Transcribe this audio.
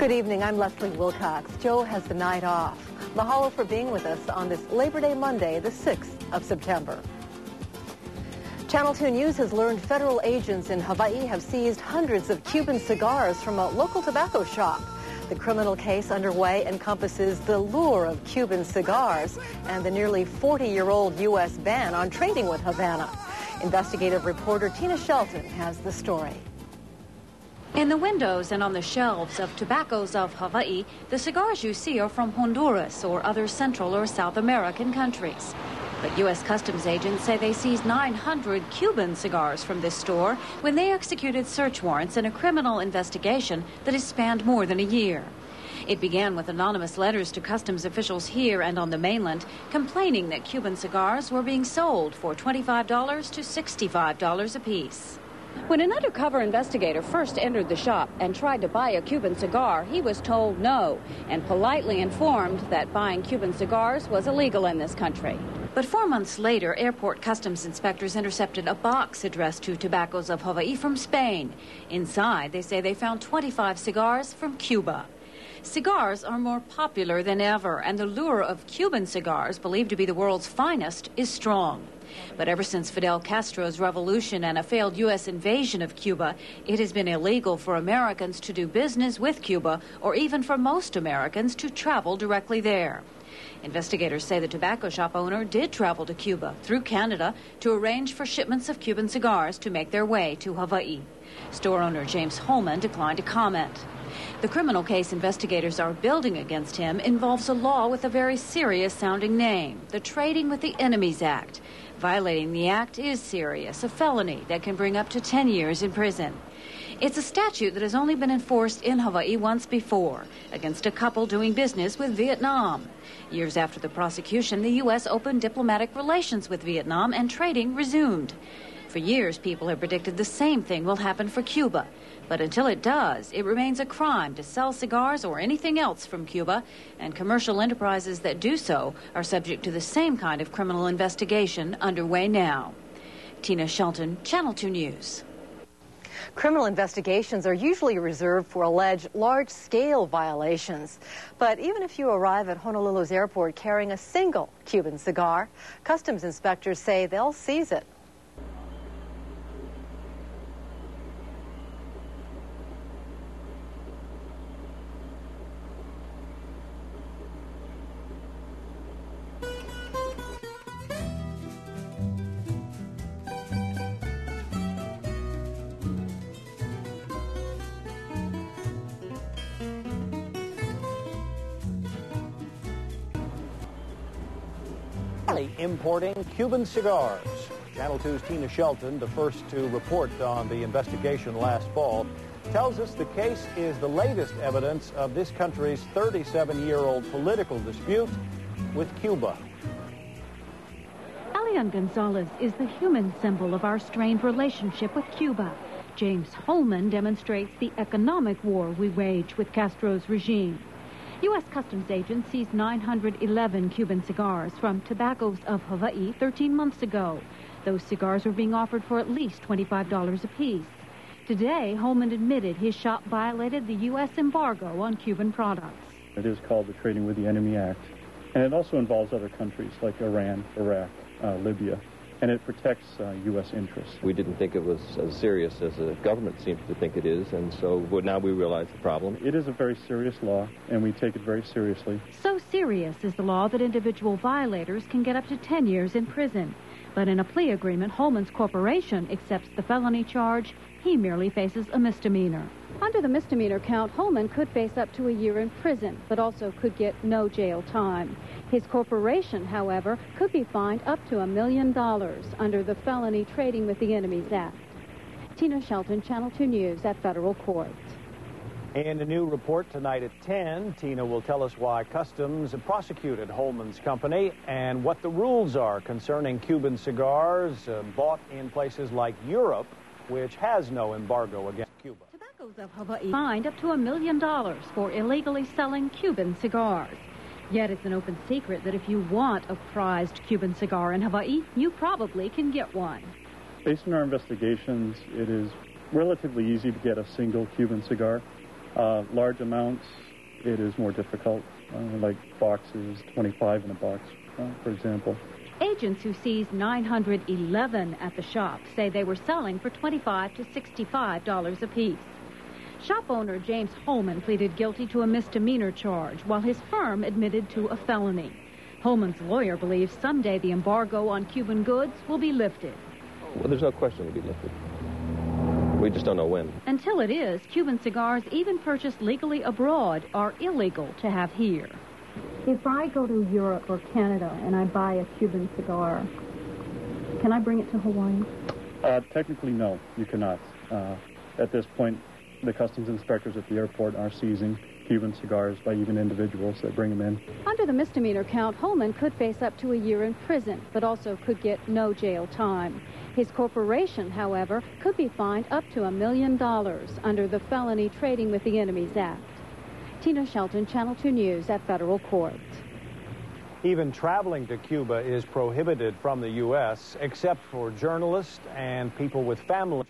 Good evening, I'm Leslie Wilcox. Joe has the night off. Mahalo for being with us on this Labor Day Monday, the 6th of September. Channel 2 News has learned federal agents in Hawaii have seized hundreds of Cuban cigars from a local tobacco shop. The criminal case underway encompasses the lure of Cuban cigars and the nearly 40-year-old U.S. ban on trading with Havana. Investigative reporter Tina Shelton has the story. In the windows and on the shelves of tobaccos of Hawaii, the cigars you see are from Honduras or other Central or South American countries. But U.S. Customs agents say they seized 900 Cuban cigars from this store when they executed search warrants in a criminal investigation that has spanned more than a year. It began with anonymous letters to customs officials here and on the mainland complaining that Cuban cigars were being sold for $25 to $65 apiece. When an undercover investigator first entered the shop and tried to buy a Cuban cigar, he was told no and politely informed that buying Cuban cigars was illegal in this country. But 4 months later, airport customs inspectors intercepted a box addressed to Tobaccos of Hawaii from Spain. Inside, they say they found 25 cigars from Cuba. Cigars are more popular than ever, and the lure of Cuban cigars, believed to be the world's finest, is strong. But ever since Fidel Castro's revolution and a failed U.S. invasion of Cuba, it has been illegal for Americans to do business with Cuba, or even for most Americans to travel directly there. Investigators say the tobacco shop owner did travel to Cuba through Canada to arrange for shipments of Cuban cigars to make their way to Hawaii. Store owner James Holman declined to comment. The criminal case investigators are building against him involves a law with a very serious-sounding name, the Trading with the Enemies Act. Violating the act is serious, a felony that can bring up to 10 years in prison. It's a statute that has only been enforced in Hawaii once before, against a couple doing business with Vietnam. Years after the prosecution, the U.S. opened diplomatic relations with Vietnam and trading resumed. For years, people have predicted the same thing will happen for Cuba. But until it does, it remains a crime to sell cigars or anything else from Cuba, and commercial enterprises that do so are subject to the same kind of criminal investigation underway now. Tina Shelton, Channel 2 News. Criminal investigations are usually reserved for alleged large-scale violations. But even if you arrive at Honolulu's airport carrying a single Cuban cigar, customs inspectors say they'll seize it. Importing Cuban cigars. Channel 2's Tina Shelton, the first to report on the investigation last fall, tells us the case is the latest evidence of this country's 37-year-old political dispute with Cuba. Elian Gonzalez is the human symbol of our strained relationship with Cuba. James Holman demonstrates the economic war we wage with Castro's regime. U.S. Customs agents seized 911 Cuban cigars from Tobaccos of Hawaii 13 months ago. Those cigars were being offered for at least $25 apiece. Today, Holman admitted his shop violated the U.S. embargo on Cuban products. It is called the Trading with the Enemy Act, and it also involves other countries like Iran, Iraq, Libya, and it protects U.S. interests. We didn't think it was as serious as the government seems to think it is, and so now we realize the problem. It is a very serious law, and we take it very seriously. So serious is the law that individual violators can get up to 10 years in prison. But in a plea agreement, Holman's corporation accepts the felony charge. He merely faces a misdemeanor. Under the misdemeanor count, Holman could face up to a year in prison, but also could get no jail time. His corporation, however, could be fined up to $1 million under the Felony Trading with the Enemies Act. Tina Shelton, Channel 2 News at Federal Court. In a new report tonight at 10, Tina will tell us why Customs prosecuted Holman's company and what the rules are concerning Cuban cigars bought in places like Europe, which has no embargo against Cuba. Tobaccos of Hawaii fined up to $1 million for illegally selling Cuban cigars. Yet it's an open secret that if you want a prized Cuban cigar in Hawaii, you probably can get one. Based on our investigations, it is relatively easy to get a single Cuban cigar. Large amounts, it is more difficult, like boxes, 25 in a box, for example. Agents who seized 911 at the shop say they were selling for $25 to $65 apiece. Shop owner James Holman pleaded guilty to a misdemeanor charge, while his firm admitted to a felony. Holman's lawyer believes someday the embargo on Cuban goods will be lifted. Well, there's no question it will be lifted. We just don't know when. Until it is, Cuban cigars, even purchased legally abroad, are illegal to have here. If I go to Europe or Canada and I buy a Cuban cigar, can I bring it to Hawaii? Technically, no, you cannot. At this point, the customs inspectors at the airport are seizing Cuban cigars by even individuals that bring them in. Under the misdemeanor count, Holman could face up to a year in prison, but also could get no jail time. His corporation, however, could be fined up to $1 million under the Felony Trading with the Enemies Act. Tina Shelton, Channel 2 News at Federal Court. Even traveling to Cuba is prohibited from the U.S., except for journalists and people with families.